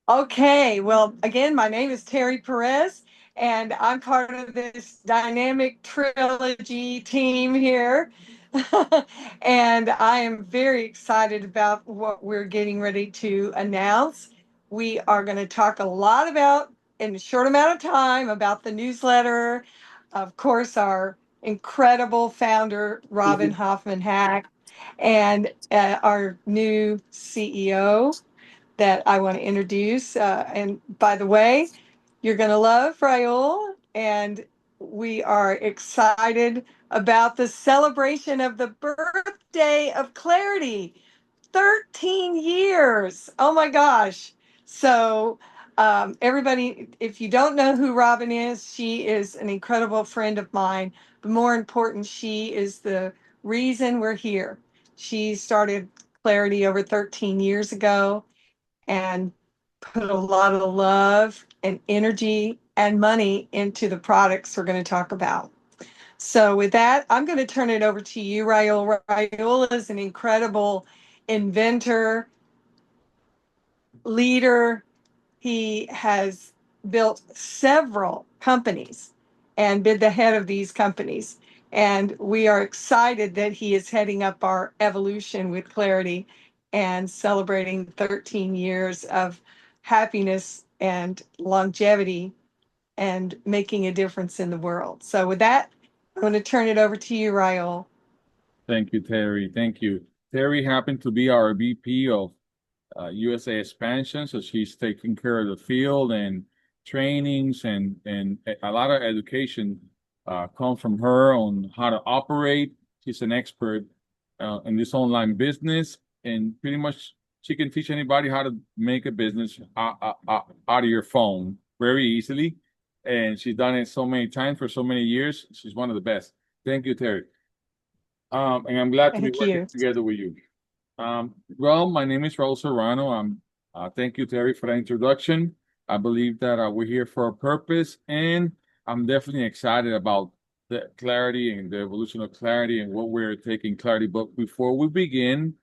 Okay, well, again, my name is Terry Perez, and I'm part of this dynamic trilogy team here. And I am very excited about what we're getting ready to announce. We are going to talk a lot about, in a short amount of time, about the newsletter. Of course, our incredible founder, Robin Hoffman Hack, and our new CEO that I want to introduce. And by the way, you're going to love Raul, and we are excited about the celebration of the birthday of Clarity. 13 years. Oh my gosh. So, everybody, if you don't know who Robin is, she is an incredible friend of mine. But more important, she is the reason we're here. She started Clarity over 13 years ago and put a lot of love and energy and money into the products we're going to talk about. So, with that, I'm going to turn it over to you, Raul. Raul is an incredible inventor, leader. He has built several companies and been the head of these companies. And we are excited that he is heading up our evolution with Clarity and celebrating 13 years of happiness and longevity and making a difference in the world. So, with that, I'm going to turn it over to you, Raul. Thank you, Terry. Thank you. Terry happened to be our VP of USA expansion, so she's taking care of the field and trainings and a lot of education come from her on how to operate. She's an expert in this online business, and pretty much she can teach anybody how to make a business out of your phone very easily. And she's done it so many times for so many years. She's one of the best. Thank you, Terry. And I'm glad to be Thank working you. together with you. Well, my name is Raul Serrano. Thank you, Terry, for the introduction. I believe that we're here for a purpose, and I'm definitely excited about the clarity and the evolution of clarity and what we're taking clarity. But before we begin,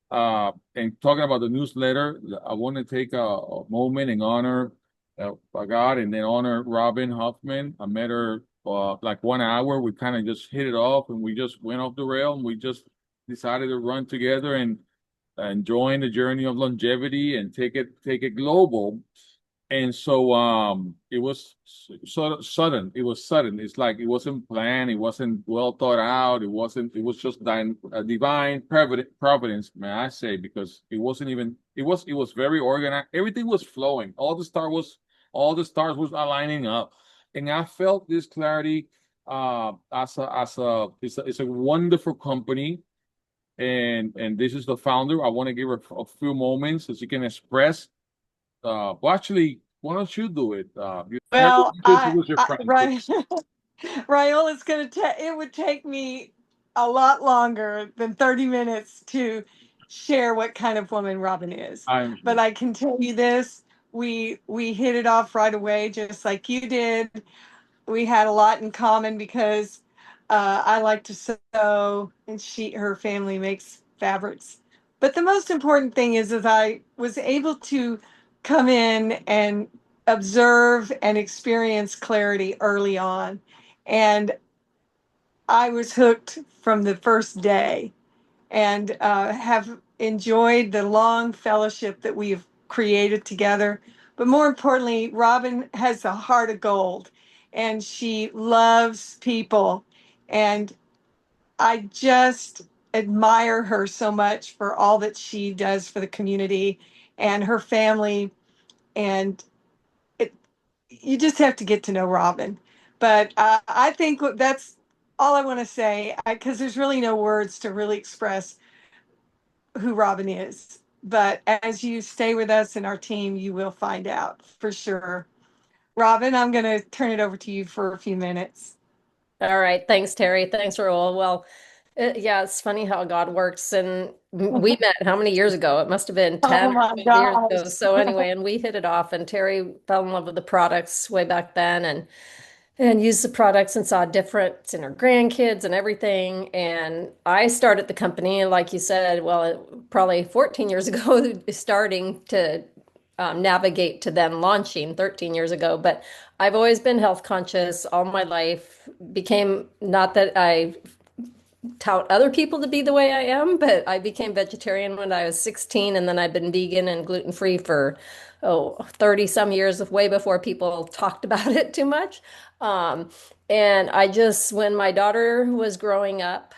and talking about the newsletter, I want to take a moment and honor God and then honor Robin Hoffman. I met her like 1 hour. We kind of just hit it off and we just went off the rail and we just decided to run together and join the journey of longevity and take it global. And so it was sort of sudden. It was sudden. It's like it wasn't planned, it wasn't well thought out, it was just divine providence, may I say, because it wasn't even it was very organized. Everything was flowing. All the stars was aligning up. And I felt this clarity it's a wonderful company, and this is the founder. I want to give her a few moments so she can express. Well, actually, why don't you do it? Terry, Well, you introduce your friend. right. Raul, it's going to take, it would take me a lot longer than 30 minutes to share what kind of woman Robin is. I'm But I can tell you this, we hit it off right away, just like you did. We had a lot in common because I like to sew and her family makes fabrics. But the most important thing is I was able to come in and observe and experience clarity early on. And I was hooked from the first day and have enjoyed the long fellowship that we've created together. But more importantly, Robin has a heart of gold and she loves people. And I just admire her so much for all that she does for the community and her family. And it, you just have to get to know Robin. But I think that's all I want to say because there's really no words to really express who Robin is. But as you stay with us and our team, you will find out for sure. Robin, I'm going to turn it over to you for a few minutes. All right. Thanks, Terry. Thanks, Raul. Well, yeah, it's funny how God works. And we met how many years ago? It must have been Oh 10 or my 12 years ago. gosh. So anyway, and we hit it off and Terry fell in love with the products way back then and used the products and saw a difference in her grandkids and everything. And I started the company, like you said, well, probably 14 years ago, starting to navigate to then launching 13 years ago. But I've always been health conscious all my life. Became, not that I tout other people to be the way I am, but I became vegetarian when I was 16, and then I've been vegan and gluten-free for 30 some years, way before people talked about it too much. Um, and I just, when my daughter was growing up,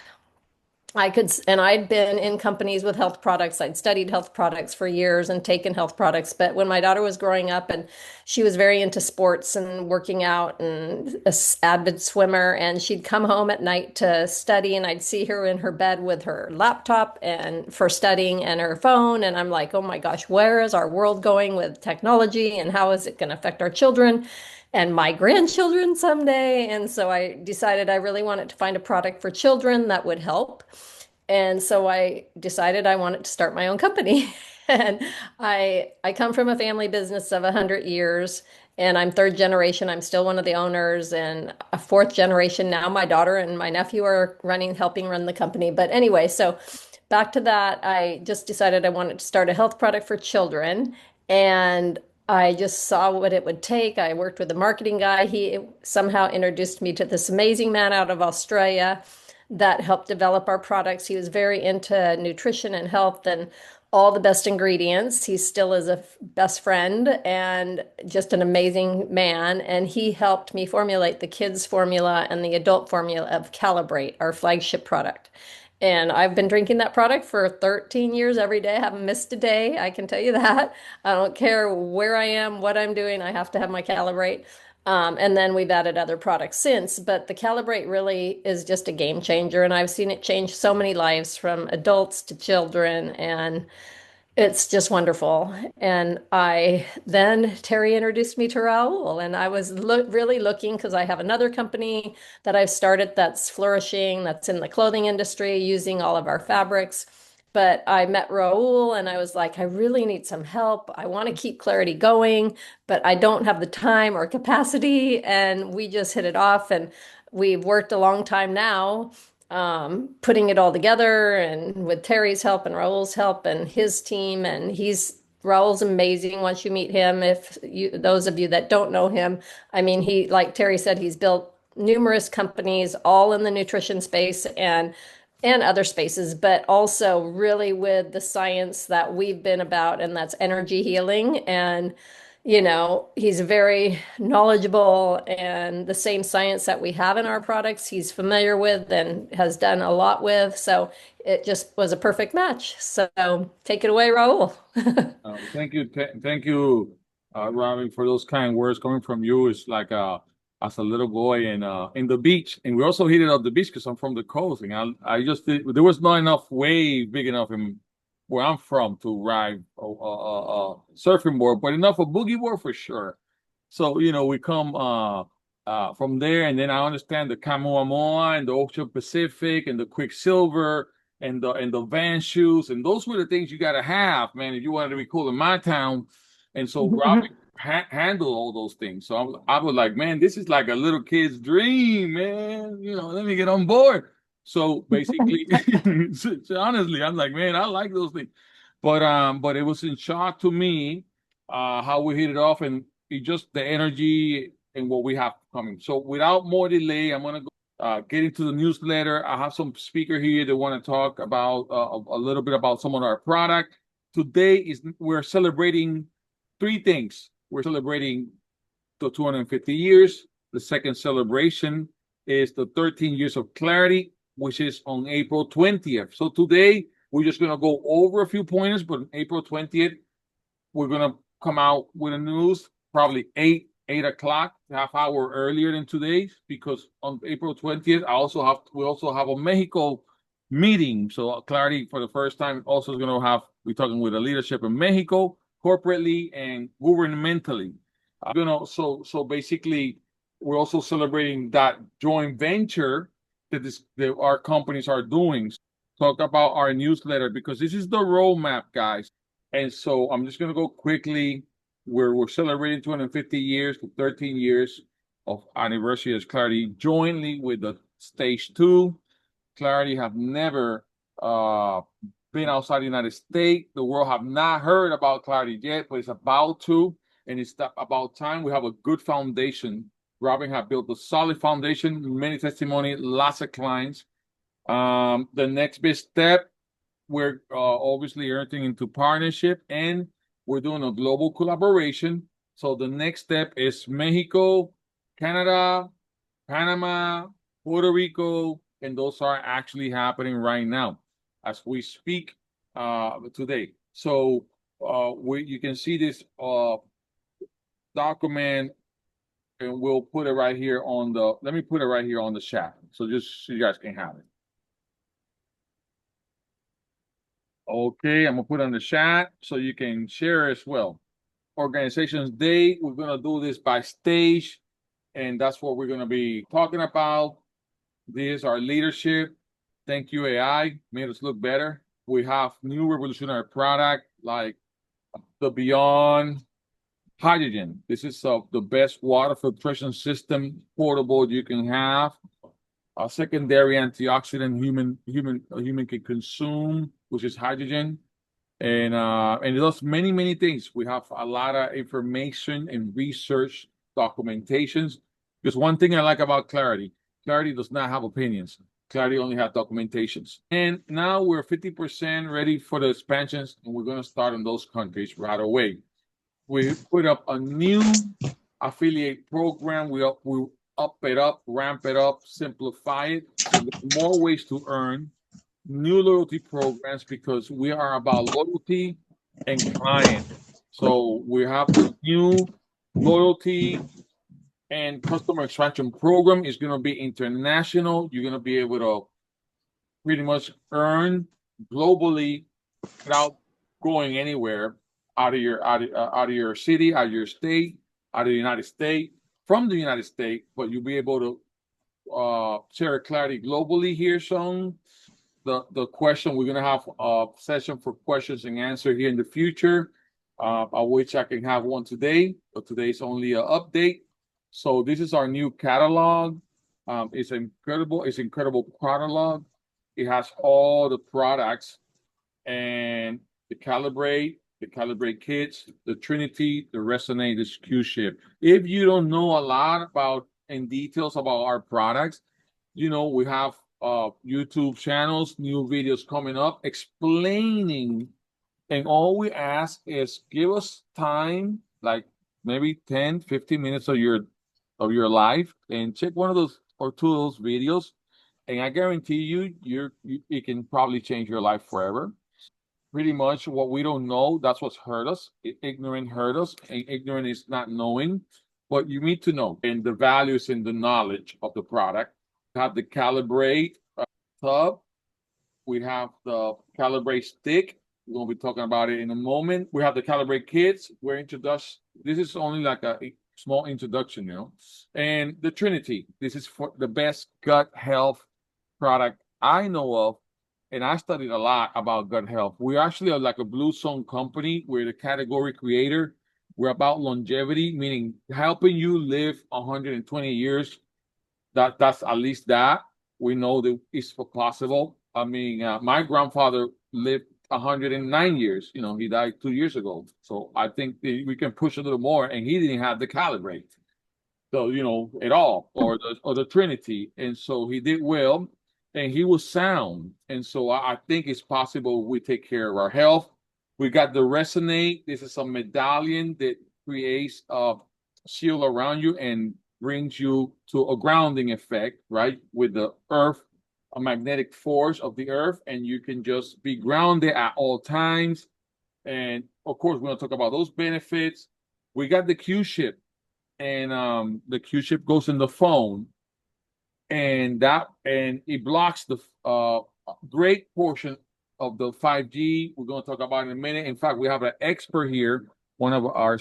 and I'd been in companies with health products. I'd studied health products for years and taken health products. But when my daughter was growing up, and she was very into sports and working out and an avid swimmer, and she'd come home at night to study, and I'd see her in her bed with her laptop and for studying and her phone. And I'm like, oh my gosh, where is our world going with technology, and how is it going to affect our children and my grandchildren someday? And so I decided I really wanted to find a product for children that would help. And so I decided I wanted to start my own company. And I come from a family business of 100 years, and I'm third generation. I'm still one of the owners, and a fourth generation now. My daughter and my nephew are helping run the company. But anyway, so back to that, I just decided I wanted to start a health product for children, and I just saw what it would take. I worked with a marketing guy. He somehow introduced me to this amazing man out of Australia that helped develop our products. He was very into nutrition and health and all the best ingredients. He still is a best friend and just an amazing man. And he helped me formulate the kids' formula and the adult formula of Calibrate, our flagship product. And I've been drinking that product for 13 years every day. I haven't missed a day. I can tell you that. I don't care where I am, what I'm doing. I have to have my Calibrate. And then we've added other products since, but the Calibrate really is just a game changer. And I've seen it change so many lives from adults to children. And it's just wonderful. And Terry introduced me to Raul, and I was really looking because I have another company that I've started that's flourishing, that's in the clothing industry, using all of our fabrics. But I met Raul, and I was like, I really need some help. I want to keep Clar8Ty going, but I don't have the time or capacity. And we just hit it off, and we've worked a long time now, putting it all together, and with Terry's help and Raul's help and his team. And Raul's amazing once you meet him. Those of you that don't know him, I mean, like Terry said, he's built numerous companies, all in the nutrition space and other spaces, but also really with the science that we've been about, and that's energy healing. And he's very knowledgeable, and the same science that we have in our products, he's familiar with and has done a lot with. So it just was a perfect match. So take it away, Raul. Thank you, thank you, Robin, for those kind words coming from you. It's like as a little boy in the beach, and we also hit it up the beach because I'm from the coast, and I just there was not enough wave big enough in where I'm from to ride a surfing board, but enough a boogie board for sure. So we come from there, and then I understand the Kamoa and the Ocean Pacific and the Quicksilver and the Van shoes, and those were the things you got to have, man, if you wanted to be cool in my town. And so Robin handle all those things. So I was like, man, this is like a little kid's dream, man. Let me get on board. So basically, so honestly, I'm like, man, I like those things. But it was in shock to me how we hit it off, and it just the energy and what we have coming. So without more delay, I'm gonna go get into the newsletter. I have some speaker here that want to talk about a little bit about some of our product. Today we're celebrating three things. We're celebrating the 250 years. The second celebration is the 13 years of Clar8Ty, which is on April 20th. So today we're just going to go over a few pointers, but on April 20th, we're going to come out with a news, probably 8 o'clock, half hour earlier than today, because on April 20th, we also have a Mexico meeting. So Clar8Ty, for the first time, also is going to we're talking with the leadership in Mexico, corporately and governmentally. So basically, we're also celebrating that joint venture that our companies are doing. Talk about our newsletter, because this is the roadmap, guys. And so I'm just going to go quickly. We're celebrating 250 years to 13 years of anniversary as Clar8Ty, jointly with the Stage 2. Clar8Ty have never been outside the United States. The world have not heard about Clar8Ty yet, but it's about to, and it's about time. We have a good foundation. Robin have built a solid foundation, many testimony, lots of clients. The next big step, we're obviously entering into partnership, and we're doing a global collaboration. So the next step is Mexico, Canada, Panama, Puerto Rico, and those are actually happening right now as we speak today. So you can see this document, and we'll put it right here on the, let me put it right here on the chat. So just so you guys can have it. Okay, I'm gonna put it on the chat so you can share as well. Organizations Day, we're gonna do this by stage, and that's what we're gonna be talking about. This is our leadership. Thank you, AI, made us look better. We have new revolutionary product like the Beyond Hydrogen. This is the best water filtration system portable you can have. A secondary antioxidant human can consume, which is hydrogen. And it does many things. We have a lot of information and research documentations. Because one thing I like about Clar8Ty, Clar8Ty does not have opinions. Clar8Ty only has documentations. And now we're 50% ready for the expansions, and we're going to start in those countries right away. We put up a new affiliate program. We up it up, ramp it up, simplify it. So there's more ways to earn. New loyalty programs, because we are about loyalty and client. So we have the new loyalty and customer extraction program. Is going to be international. You're going to be able to pretty much earn globally without going anywhere out of your city, out of your state, out of the United States, from the United States, but you'll be able to share Clar8Ty globally here soon. The question, we're gonna have a session for questions and answer here in the future, of which I can have one today, but today's only an update. So this is our new catalog. It's incredible catalog. It has all the products and the Calibrate kits, the Trinity, the Resonate, the Q-Ship. If you don't know a lot about in details about our products, we have YouTube channels, new videos coming up explaining, and all we ask is give us time, like maybe 10, 15 minutes of your life, and check one of those or two of those videos, and I guarantee you, it can probably change your life forever. Pretty much what we don't know, that's what's hurt us. Ignorant hurt us, and ignorant is not knowing. But you need to know, and the value is in the knowledge of the product. We have the Calibrate tub. We have the Calibrate stick. We're going to be talking about it in a moment. We have the Calibrate kits. This is only like a small introduction, And the Trinity. This is for the best gut health product I know of. And I studied a lot about gut health. We actually are like a Blue Zone company. We're the category creator. We're about longevity, meaning helping you live 120 years. That's at least that. We know that it's possible. I mean, my grandfather lived 109 years. He died 2 years ago. So I think we can push a little more. And he didn't have the Calibrate, so at all, or the Trinity. And so he did well. And he was sound. And so I think it's possible we take care of our health. We got the Resonate. This is a medallion that creates a shield around you and brings you to a grounding effect, right? With the earth, a magnetic force of the earth, and you can just be grounded at all times. And of course, we're going to talk about those benefits. We got the Q-Ship, and the Q-Ship goes in the phone. And it blocks the great portion of the 5G. We're going to talk about it in a minute. In fact, we have an expert here, one of our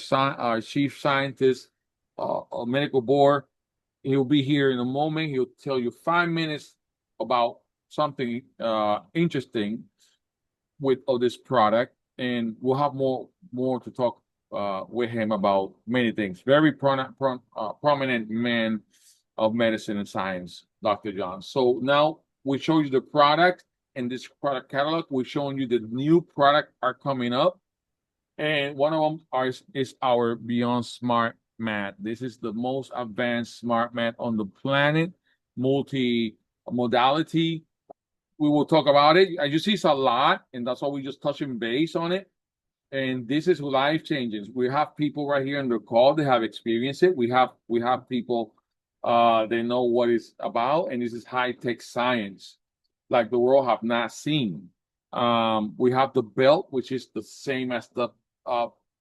chief scientists, a medical board. He'll be here in a moment. He'll tell you 5 minutes about something interesting of this product, and we'll have more to talk with him about many things. Very prominent man of medicine and science, Dr. John. So now we show you the product, in this product catalog, we're showing you the new product are coming up. And one of them is our Beyond Smart Mat. This is the most advanced smart mat on the planet, multi-modality. We will talk about it. As you see, it's a lot, and that's why we just touching base on it. And this is life changing. We have people right here on the call that have experienced it. We have people they know what it's about, and this is high-tech science like the world have not seen. We have the belt, which is the same as the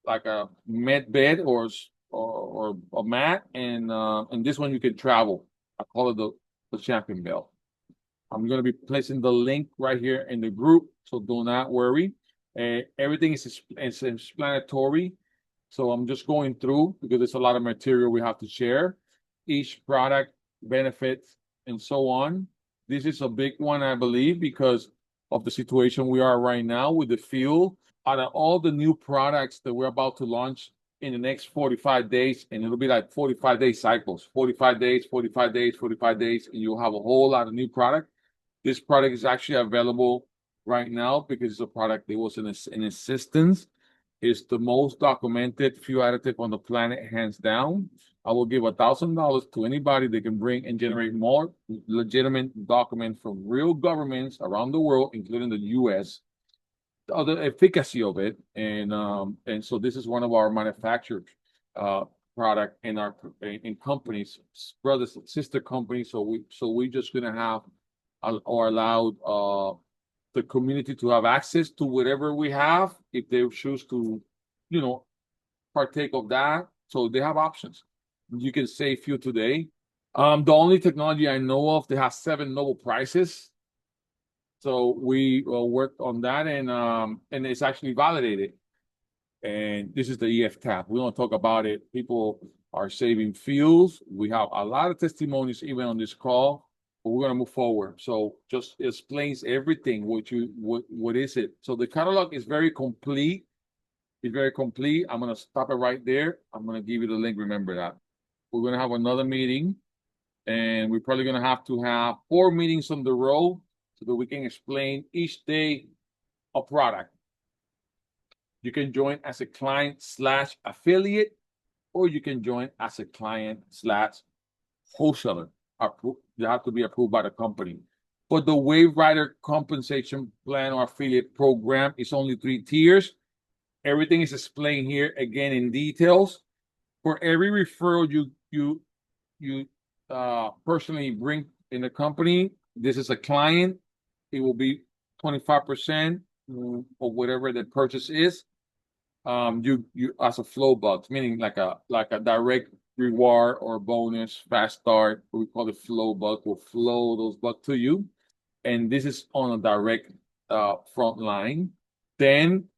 like a med bed or a mat, and this one you can travel. I call it the champion belt. I'm going to be placing the link right here in the group, so do not worry. Everything is explanatory, so I'm just going through because there's a lot of material we have to share. Each product, benefits, and so on. This is a big one, I believe, because of the situation we are right now with the fuel. Out of all the new products that we're about to launch in the next 45 days, and it'll be like 45-day cycles, 45 days, 45 days, 45 days, and you'll have a whole lot of new product. This product is actually available right now because it's a product that was in existence. It's the most documented fuel additive on the planet, hands down. I will give $1,000 to anybody that can bring and generate more legitimate documents from real governments around the world, including the U.S., the efficacy of it. And so this is one of our manufactured product in companies, brothers, sister companies. So we just gonna have or allowed the community to have access to whatever we have if they choose to, partake of that. So they have options. You can save fuel today. The only technology I know of that has 7 Nobel Prizes. So we worked on that, and it's actually validated. And this is the EF tap. We don't talk about it. People are saving fuels. We have a lot of testimonies even on this call. But we're gonna move forward. So just explains everything. What is it? So the catalog is very complete. It's very complete. I'm gonna stop it right there. I'm gonna give you the link. Remember that. We're gonna have another meeting, and we're probably gonna have to have 4 meetings on the road so that we can explain each day a product. You can join as a client/affiliate, or you can join as a client/wholesaler. You have to be approved by the company. But the Wave Rider compensation plan or affiliate program is only 3 tiers. Everything is explained here again in details. For every referral you personally bring in the company, this is a client. It will be 25% of whatever the purchase is. You as a flow bucks, meaning like a direct reward or bonus, fast start, we call it flow buck, will flow those bucks to you. And this is on a direct front line. Then,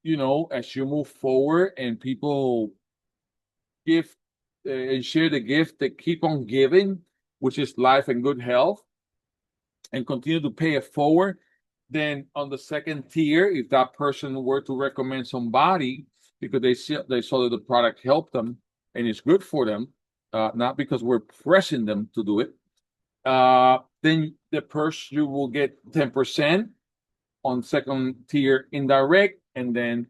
as you move forward and people give and share the gift, they keep on giving, which is life and good health, and continue to pay it forward. Then on the second tier, if that person were to recommend somebody because they saw that the product helped them and it's good for them, not because we're pressing them to do it, then the person, you will get 10% on second tier indirect, and then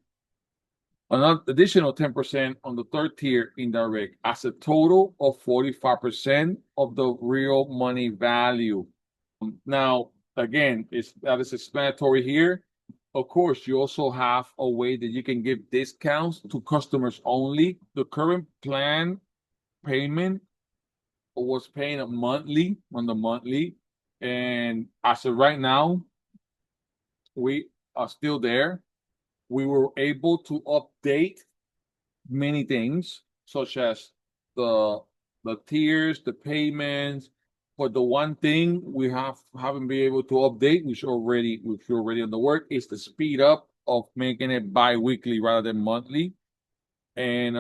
another additional 10% on the third tier indirect, as a total of 45% of the real money value. Now, again, that is explanatory here. Of course, you also have a way that you can give discounts to customers only. The current plan payment was paying on the monthly, and as of right now, we are still there. We were able to update many things, such as the tiers, the payments. But the one thing we haven't been able to update, which already on the work, is the speed up of making it bi-weekly rather than monthly. And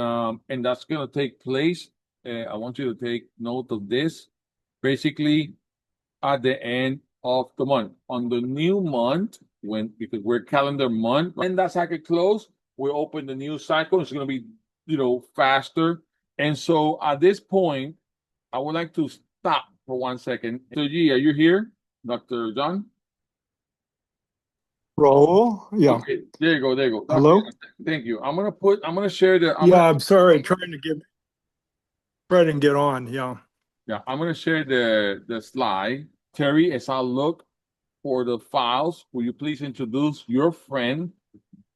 that's gonna take place. I want you to take note of this. Basically, at the end of the month, on the new month, because we're calendar month, when that cycle close, we open the new cycle. It's gonna be faster. And so at this point, I would like to stop for 1 second. So G, are you here, Dr. John? Raul? Yeah. Okay, there you go, there you go. Doctor, Hello? thank you. I'm gonna share Yeah, I'm sorry. Trying to get on. Yeah. yeah, I'm gonna share the slide. Terry, as I look for the files, will you please introduce your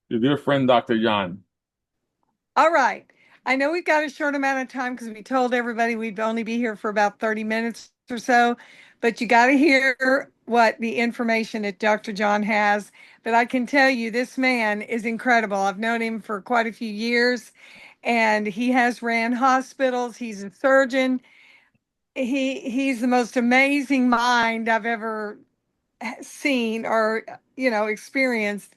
dear friend, Dr. John? All right. I know we've got a short amount of time because we told everybody we'd only be here for about 30 minutes or so, but you got to hear what the information that Dr. John has. But I can tell you this man is incredible. I've known him for quite a few years and he has ran hospitals. He's a surgeon. He's the most amazing mind I've ever seen or experienced,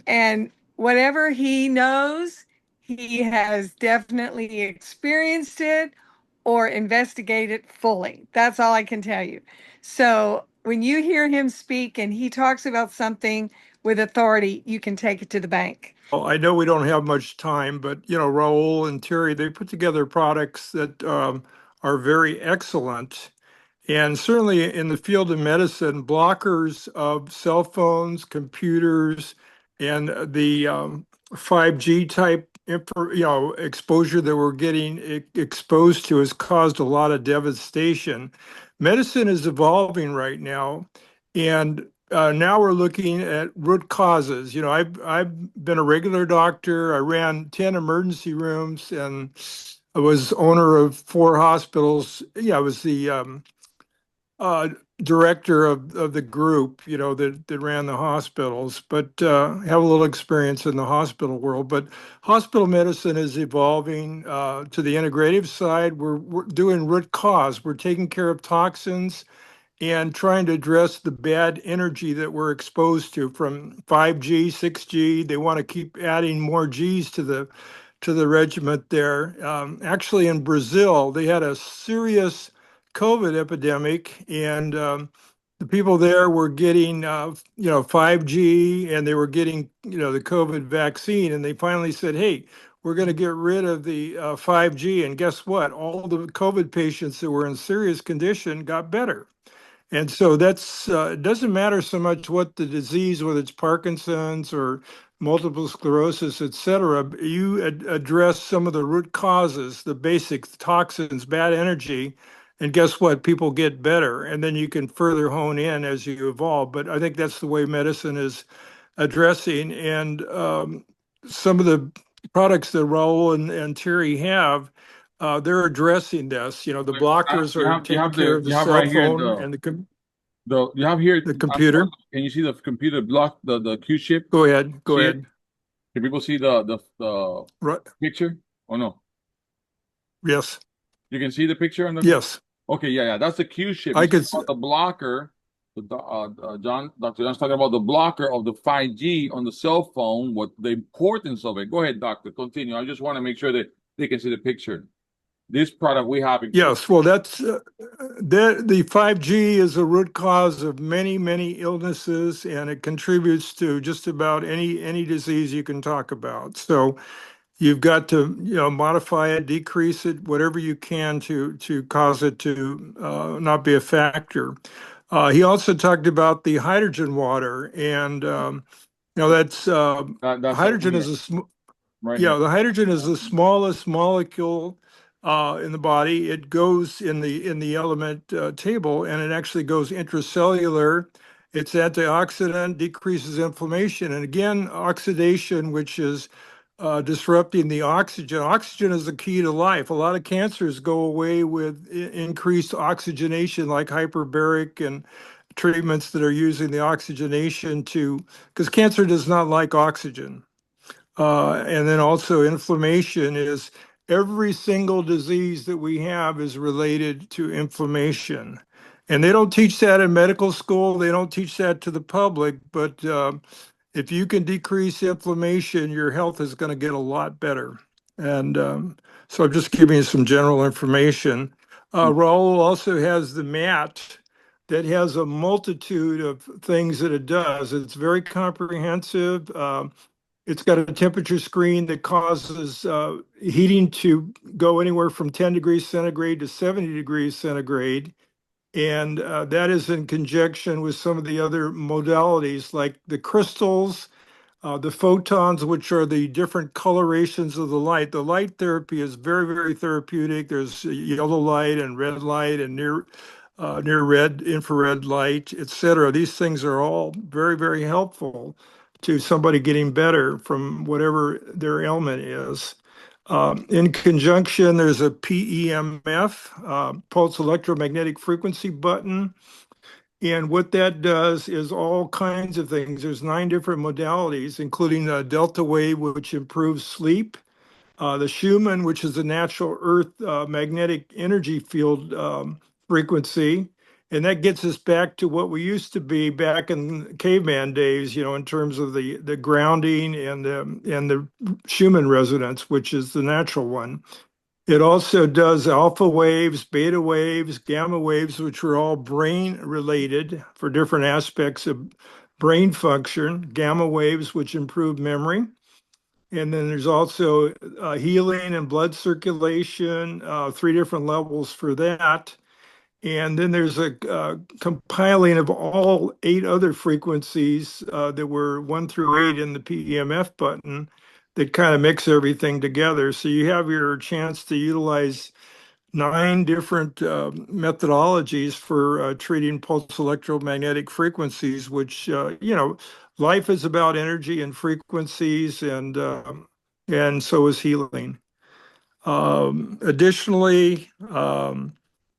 and whatever he knows, he has definitely experienced it or investigated fully. That's all I can tell you. So when you hear him speak and he talks about something with authority, you can take it to the bank. Well, I know we don't have much time, but Raul and Terry, they put together products that are very excellent. And certainly in the field of medicine, blockers of cell phones, computers, and the 5G type exposure that we're getting exposed to has caused a lot of devastation. Medicine is evolving right now, and now we're looking at root causes. I've been a regular doctor. I ran 10 emergency rooms, and I was owner of 4 hospitals. Yeah, I was the uh, director of the group, that ran the hospitals, but have a little experience in the hospital world. But hospital medicine is evolving to the integrative side. We're doing root cause. We're taking care of toxins and trying to address the bad energy that we're exposed to from 5G, 6G. They want to keep adding more Gs to the regiment there. Actually, in Brazil, they had a serious COVID epidemic, and the people there were getting 5G, and they were getting the COVID vaccine, and they finally said, "Hey, we're going to get rid of the 5G." And guess what? All the COVID patients that were in serious condition got better. And so that's it doesn't matter so much what the disease, whether it's Parkinson's or multiple sclerosis, et cetera. You address some of the root causes, the basic toxins, bad energy, and guess what? People get better, and then you can further hone in as you evolve. But I think that's the way medicine is addressing. And some of the products that Raul and Terry have, they're addressing this. The blockers You are have you taking have care the of the you have cell right here phone and the you have here. the computer. Can you see the computer block the Q chip? Go ahead. Go See it? ahead. Can people see the Right. picture? Oh no, Yes. you can see the picture on the. Yes. Okay, yeah, that's the Q chip. I He's could. talking about the blocker. Dr. John's talking about the blocker of the 5G on the cell phone. What the importance of it? Go ahead, doctor. Continue. I just want to make sure that they can see the picture. This product we have. Yes. Well, that's the 5G is a root cause of many, many illnesses, and it contributes to just about any disease you can talk about. So you've got to modify it, decrease it, whatever you can to cause it to not be a factor. He also talked about the hydrogen water, and that's That's over hydrogen here, is right here. yeah, the hydrogen is the smallest molecule in the body. It goes in the element table, and it actually goes intracellular. It's antioxidant, decreases inflammation, and again, oxidation, which is disrupting the oxygen. Oxygen is the key to life. A lot of cancers go away with increased oxygenation, like hyperbaric and treatments that are using the oxygenation because cancer does not like oxygen. And then also inflammation is every single disease that we have is related to inflammation. And they don't teach that in medical school. They don't teach that to the public. But if you can decrease inflammation, your health is going to get a lot better. And so I'm just giving you some general information. Raul also has the mat that has a multitude of things that it does. It's very comprehensive. It's got a temperature screen that causes heating to go anywhere from 10 degrees centigrade to 70 degrees centigrade. And that is in conjunction with some of the other modalities like the crystals, the photons, which are the different colorations of the light. The light therapy is very, very therapeutic. There's yellow light and red light and near red infrared light, etc. These things are all very, very helpful to somebody getting better from whatever their ailment is. In conjunction, there's a PEMF, pulse electromagnetic frequency button. And what that does is all kinds of things. There's 9 different modalities, including the delta wave, which improves sleep, the Schumann, which is a natural Earth magnetic energy field frequency. And that gets us back to what we used to be back in caveman days, in terms of the grounding and the Schumann resonance, which is the natural one. It also does alpha waves, beta waves, gamma waves, which are all brain related for different aspects of brain function, gamma waves, which improve memory. And then there's also healing and blood circulation, 3 different levels for that. And then there's a compiling of all 8 other frequencies that were 1 through 8 in the PEMF button that kind of mix everything together. So you have your chance to utilize 9 different methodologies for treating pulse electromagnetic frequencies, which, life is about energy and frequencies, and so is healing. Additionally,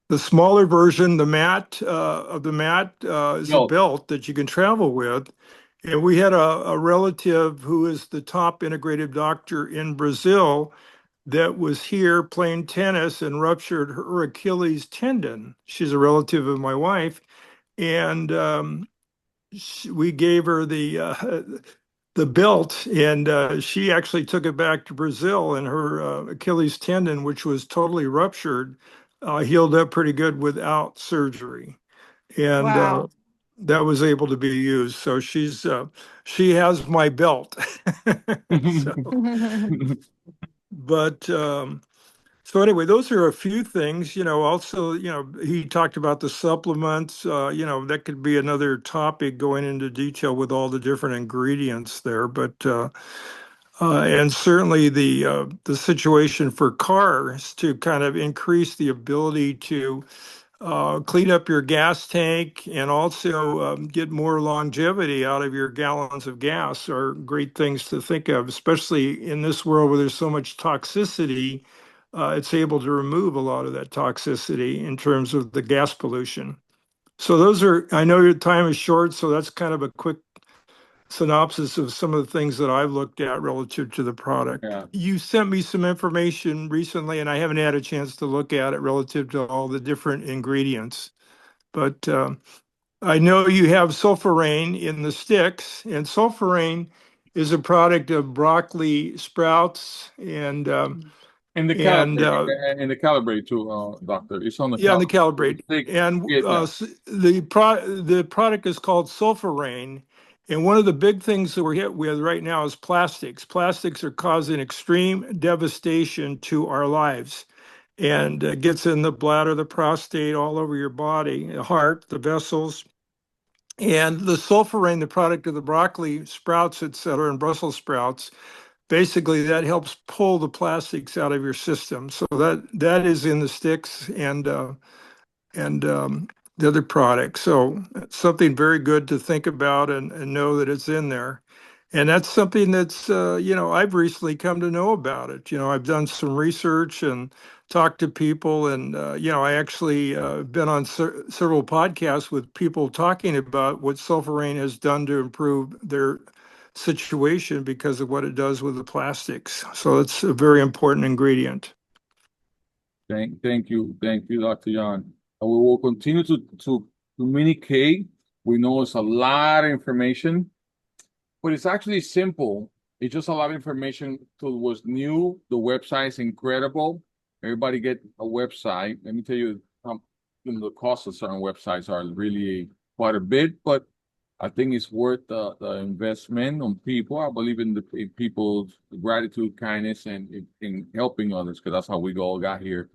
the smaller version, the mat of the mat is a No, belt that you can travel with. And we had a relative who is the top integrative doctor in Brazil that was here playing tennis and ruptured her Achilles tendon. She's a relative of my wife, and we gave her the belt, and she actually took it back to Brazil, and her Achilles tendon, which was totally ruptured, healed up pretty good without surgery, and Wow. that was able to be used. So she has my belt. So, but so anyway, those are a few things. Also, he talked about the supplements. That could be another topic going into detail with all the different ingredients there. But and certainly the situation for cars to kind of increase the ability to clean up your gas tank and also get more longevity out of your gallons of gas are great things to think of, especially in this world where there's so much toxicity. It's able to remove a lot of that toxicity in terms of the gas pollution. So I know your time is short, so that's kind of a quick synopsis of some of the things that I've looked at relative to the product. yeah, You sent me some information recently, and I haven't had a chance to look at it relative to all the different ingredients. But I know you have sulforain in the sticks, and sulforain is a product of broccoli sprouts and the and calibrate, and the calibrate too, doctor. It's on the yeah, and the calibrate. calibrate. Take And it now. the product is called sulforain. And one of the big things that we're hit with right now is plastics. Plastics are causing extreme devastation to our lives, and gets in the bladder, the prostate, all over your body, the heart, the vessels. And the sulforain, the product of the broccoli sprouts, et cetera, and Brussels sprouts, basically that helps pull the plastics out of your system. So that is in the sticks and the other products. So it's something very good to think about and know that it's in there. And that's something that's, I've recently come to know about it. I've done some research and talked to people, and, I actually been on several podcasts with people talking about what sulforain has done to improve their situation because of what it does with the plastics. So it's a very important ingredient. Thank you, Dr. John. And we will continue to communicate. We know it's a lot of information, but it's actually simple. It's just a lot of information to what's new. The website is incredible. Everybody get a website. Let me tell you, the cost of certain websites are really quite a bit, but I think it's worth the investment on people. I believe in people's gratitude, kindness, and in helping others, because that's how we all got here.